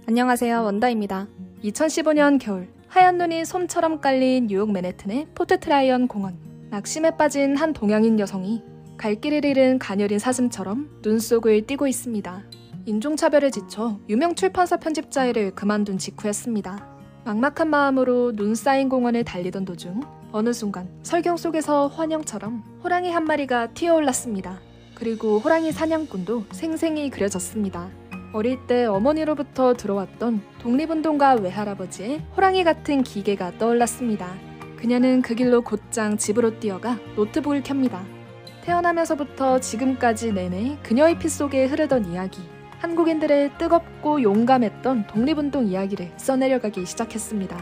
안녕하세요, 원다입니다. 2015년 겨울, 하얀 눈이 솜처럼 깔린 뉴욕 맨해튼의 포트 트라이언 공원. 낙심에 빠진 한 동양인 여성이 갈 길을 잃은 가녀린 사슴처럼 눈 속을 뛰고 있습니다. 인종차별에 지쳐 유명 출판사 편집자 일을 그만둔 직후였습니다. 막막한 마음으로 눈 쌓인 공원을 달리던 도중 어느 순간 설경 속에서 환영처럼 호랑이 한 마리가 튀어올랐습니다. 그리고 호랑이 사냥꾼도 생생히 그려졌습니다. 어릴 때 어머니로부터 들어왔던 독립운동가 외할아버지의 호랑이 같은 기계가 떠올랐습니다. 그녀는 그 길로 곧장 집으로 뛰어가 노트북을 켭니다. 태어나면서부터 지금까지 내내 그녀의 피 속에 흐르던 이야기, 한국인들의 뜨겁고 용감했던 독립운동 이야기를 써내려가기 시작했습니다.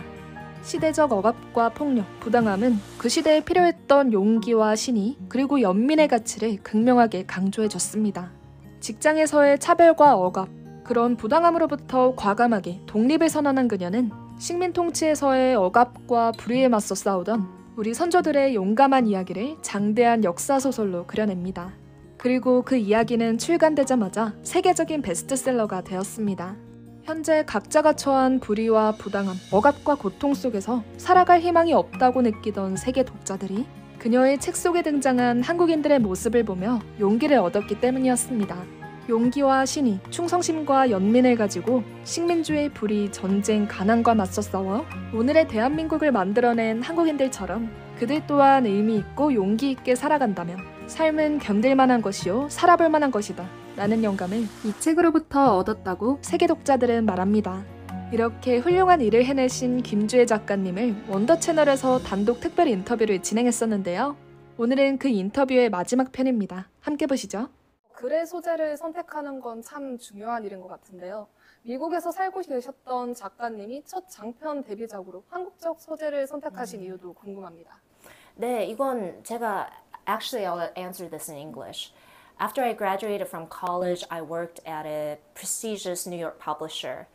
시대적 억압과 폭력, 부당함은 그 시대에 필요했던 용기와 신의, 그리고 연민의 가치를 극명하게 강조해줬습니다. 직장에서의 차별과 억압, 그런 부당함으로부터 과감하게 독립을 선언한 그녀는 식민 통치에서의 억압과 불의에 맞서 싸우던 우리 선조들의 용감한 이야기를 장대한 역사소설로 그려냅니다. 그리고 그 이야기는 출간되자마자 세계적인 베스트셀러가 되었습니다. 현재 각자가 처한 불의와 부당함, 억압과 고통 속에서 살아갈 희망이 없다고 느끼던 세계 독자들이 그녀의 책 속에 등장한 한국인들의 모습을 보며 용기를 얻었기 때문이었습니다. 용기와 신의, 충성심과 연민을 가지고 식민주의 불의, 전쟁, 가난과 맞서 싸워 오늘의 대한민국을 만들어낸 한국인들처럼 그들 또한 의미 있고 용기 있게 살아간다면 삶은 견딜 만한 것이요 살아볼 만한 것이다 라는 영감을 이 책으로부터 얻었다고 세계 독자들은 말합니다. 이렇게 훌륭한 일을 해내신 김주혜 작가님을 원더채널에서 단독 특별 인터뷰를 진행했었는데요. 오늘은 그 인터뷰의 마지막 편입니다. 함께 보시죠. 글의 소재를 선택하는 건 참 중요한 일인 것 같은데요. 미국에서 살고 계셨던 작가님이 첫 장편 데뷔작으로 한국적 소재를 선택하신 이유도 궁금합니다. 네, 이건 제가 actually I'll answer this in English. After I graduated from college, I worked at a prestigious New York publisher.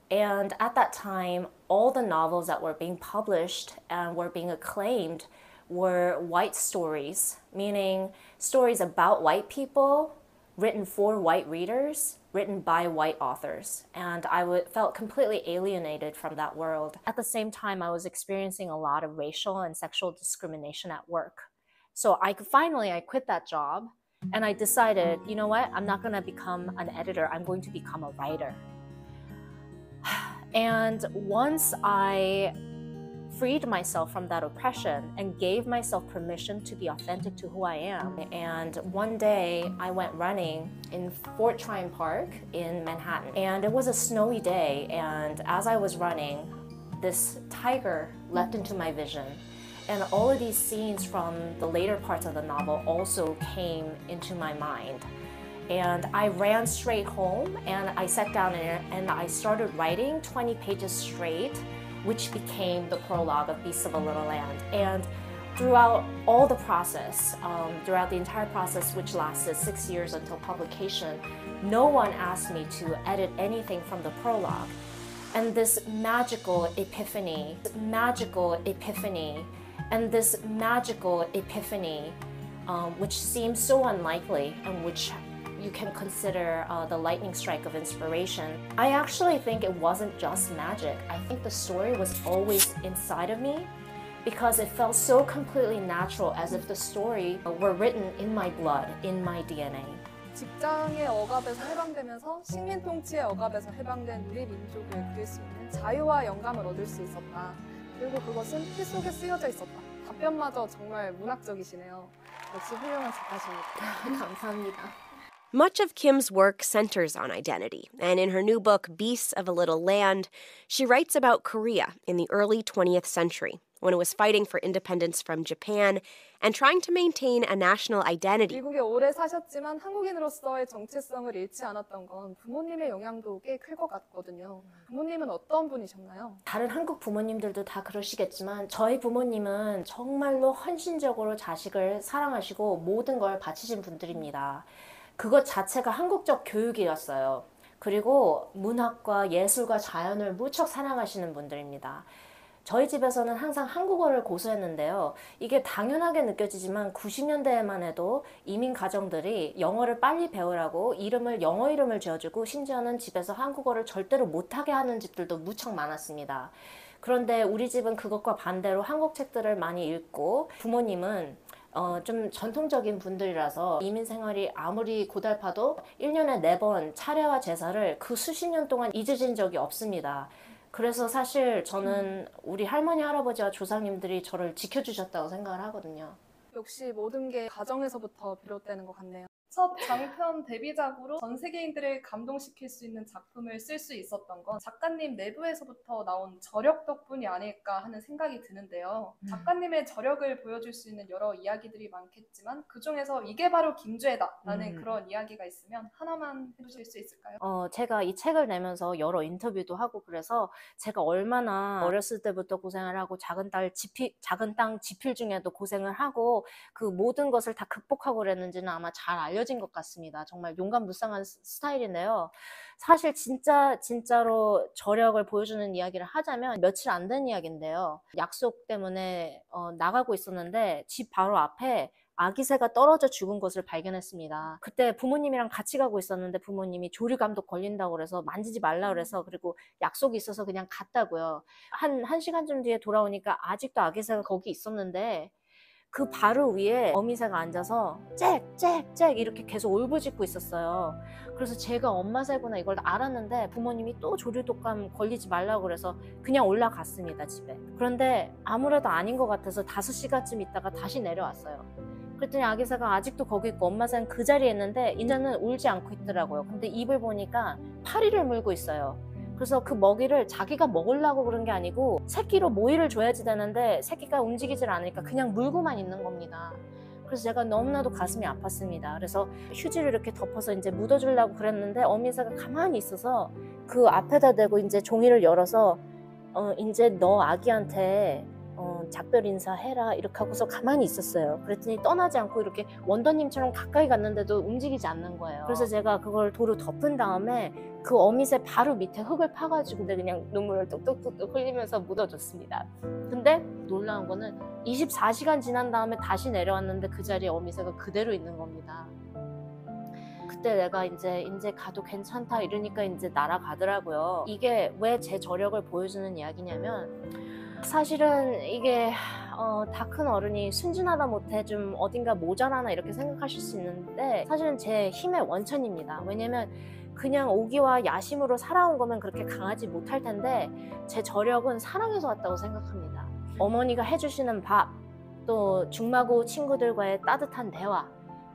And at that time, all the novels that were being published and were being acclaimed were white stories, meaning stories about white people, written for white readers, written by white authors. And I felt completely alienated from that world. At the same time, I was experiencing a lot of racial and sexual discrimination at work. So I quit that job and I decided, you know what, I'm not gonna become an editor, I'm going to become a writer. And once I freed myself from that oppression and gave myself permission to be authentic to who I am. And one day I went running in Fort Tryon Park in Manhattan. And it was a snowy day, and as I was running, this tiger leapt into my vision. And all of these scenes from the later parts of the novel also came into my mind. And I ran straight home and I sat down and I started writing 20 pages straight, which became the prologue of Beasts of a Little Land. And throughout all the process, throughout the entire process, which lasted 6 years until publication, no one asked me to edit anything from the prologue. And this magical epiphany, which seems so unlikely and which you can consider the lightning strike of inspiration. I actually think it wasn't just magic. I think the story was always inside of me because it felt so completely natural, as if the story were written in my blood, in my DNA. 직장의 억압에서 해방되면서 식민 통치의 억압에서 해방된 우리 민족을 그릴 수 있는 자유와 영감을 얻을 수 있었다. 그리고 그것은 피 속에 쓰여져 있었다. 답변마저 정말 문학적이시네요. 역시 훌륭한 작가십니다. 감사합니다. Much of Kim's work centers on identity, and in her new book, Beasts of a Little Land, she writes about Korea in the early 20th century, when it was fighting for independence from Japan and trying to maintain a national identity. 미국에 오래 사셨지만 한국인으로서의 정체성을 잃지 않았던 건 부모님의 영향도 꽤 클 것 같거든요. 부모님은 어떤 분이셨나요? 다른 한국 부모님들도 다 그러시겠지만 저희 부모님은 정말로 헌신적으로 자식을 사랑하시고 모든 걸 바치신 분들입니다. 그것 자체가 한국적 교육이었어요. 그리고 문학과 예술과 자연을 무척 사랑하시는 분들입니다. 저희 집에서는 항상 한국어를 고수했는데요. 이게 당연하게 느껴지지만 90년대에만 해도 이민 가정들이 영어를 빨리 배우라고 영어 이름을 지어주고 심지어는 집에서 한국어를 절대로 못하게 하는 집들도 무척 많았습니다. 그런데 우리 집은 그것과 반대로 한국 책들을 많이 읽고 부모님은 좀 전통적인 분들이라서 이민 생활이 아무리 고달파도 1년에 4번 차례와 제사를 그 수십 년 동안 잊으신 적이 없습니다. 그래서 사실 저는 우리 할머니, 할아버지와 조상님들이 저를 지켜주셨다고 생각을 하거든요. 역시 모든 게 가정에서부터 비롯되는 것 같네요. 첫 장편 데뷔작으로 전 세계인들을 감동시킬 수 있는 작품을 쓸 수 있었던 건 작가님 내부에서부터 나온 저력 덕분이 아닐까 하는 생각이 드는데요. 작가님의 저력을 보여줄 수 있는 여러 이야기들이 많겠지만 그중에서 이게 바로 김주애다라는 그런 이야기가 있으면 하나만 해주실 수 있을까요? 제가 이 책을 내면서 여러 인터뷰도 하고 그래서 제가 얼마나 어렸을 때부터 고생을 하고 작은 땅 지필 중에도 고생을 하고 그 모든 것을 다 극복하고 그랬는지는 아마 잘 알려진 것 같습니다. 정말 용감무쌍한 스타일인데요. 사실 진짜로 저력을 보여주는 이야기를 하자면 며칠 안 된 이야기인데요. 약속 때문에 나가고 있었는데 집 바로 앞에 아기새가 떨어져 죽은 것을 발견했습니다. 그때 부모님이랑 같이 가고 있었는데 부모님이 조류감독 걸린다고 그래서 만지지 말라 그래서 그리고 약속이 있어서 그냥 갔다고요. 한 시간쯤 뒤에 돌아오니까 아직도 아기새가 거기 있었는데 그 바로 위에 어미새가 앉아서 짹짹짹 이렇게 계속 울부짖고 있었어요. 그래서 제가 엄마 새구나 이걸 알았는데 부모님이 또 조류독감 걸리지 말라고 그래서 그냥 올라갔습니다, 집에. 그런데 아무래도 아닌 것 같아서 5시간쯤 있다가 다시 내려왔어요. 그랬더니 아기새가 아직도 거기 있고 엄마 새는 그 자리에 있는데 이제는 울지 않고 있더라고요. 근데 입을 보니까 파리를 물고 있어요. 그래서 그 먹이를 자기가 먹으려고 그런 게 아니고 새끼로 모이를 줘야지 되는데 새끼가 움직이질 않으니까 그냥 물고만 있는 겁니다. 그래서 제가 너무나도 가슴이 아팠습니다. 그래서 휴지를 이렇게 덮어서 이제 묻어주려고 그랬는데 어미새가 가만히 있어서 그 앞에다 대고 이제 종이를 열어서 이제 너 아기한테 작별 인사해라 이렇게 하고서 가만히 있었어요. 그랬더니 떠나지 않고 이렇게 원더님처럼 가까이 갔는데도 움직이지 않는 거예요. 그래서 제가 그걸 도로 덮은 다음에 그 어미새 바로 밑에 흙을 파가지고 그냥 눈물을 뚝뚝뚝뚝 흘리면서 묻어줬습니다. 근데 놀라운 거는 24시간 지난 다음에 다시 내려왔는데 그 자리에 어미새가 그대로 있는 겁니다. 그때 내가 이제 가도 괜찮다 이러니까 이제 날아가더라고요. 이게 왜 제 저력을 보여주는 이야기냐면 사실은 이게 다 큰 어른이 순진하다 못해 좀 어딘가 모자라나 이렇게 생각하실 수 있는데 사실은 제 힘의 원천입니다. 왜냐면 그냥 오기와 야심으로 살아온 거면 그렇게 강하지 못할 텐데 제 저력은 사랑에서 왔다고 생각합니다. 어머니가 해주시는 밥, 또 중마고 친구들과의 따뜻한 대화,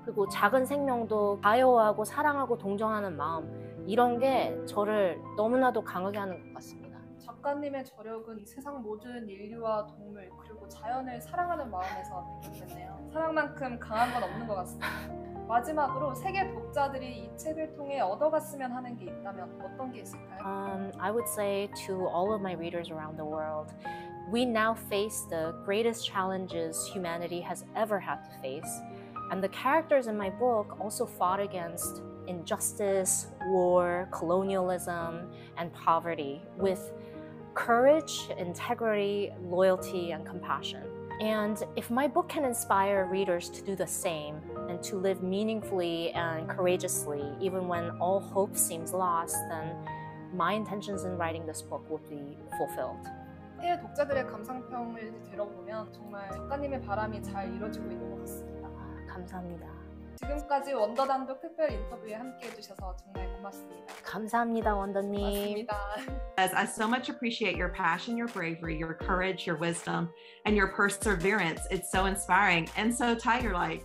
그리고 작은 생명도 바이오하고 사랑하고 동정하는 마음, 이런 게 저를 너무나도 강하게 하는 것 같습니다. 작가님의 저력은 세상 모든 인류와 동물 그리고 자연을 사랑하는 마음에서 비롯됐네요. 사랑만큼 강한 건 없는 것 같습니다. 마지막으로 세계 독자들이 이 책을 통해 얻어갔으면 하는 게 있다면 어떤 게 있을까요? I would say to all of my readers around the world, we now face the greatest challenges humanity has ever had to face. And the characters in my book also fought against injustice, war, colonialism, and poverty with courage, integrity, loyalty, and compassion. And if my book can inspire readers to do the same and to live meaningfully and courageously, even when all hope seems lost, then my intentions in writing this book will be fulfilled. 해외 독자들의 감상평을 들어보면 정말 작가님의 바람이 잘 이루어지고 있는 것 같습니다. 감사합니다. 지금까지 원더단독 특별 인터뷰에 함께 해주셔서 정말 고맙습니다. 감사합니다, 원더님. 고맙습니다. As I so much appreciate your passion, your bravery, your courage, your wisdom, and your perseverance. It's so inspiring and so tiger-like.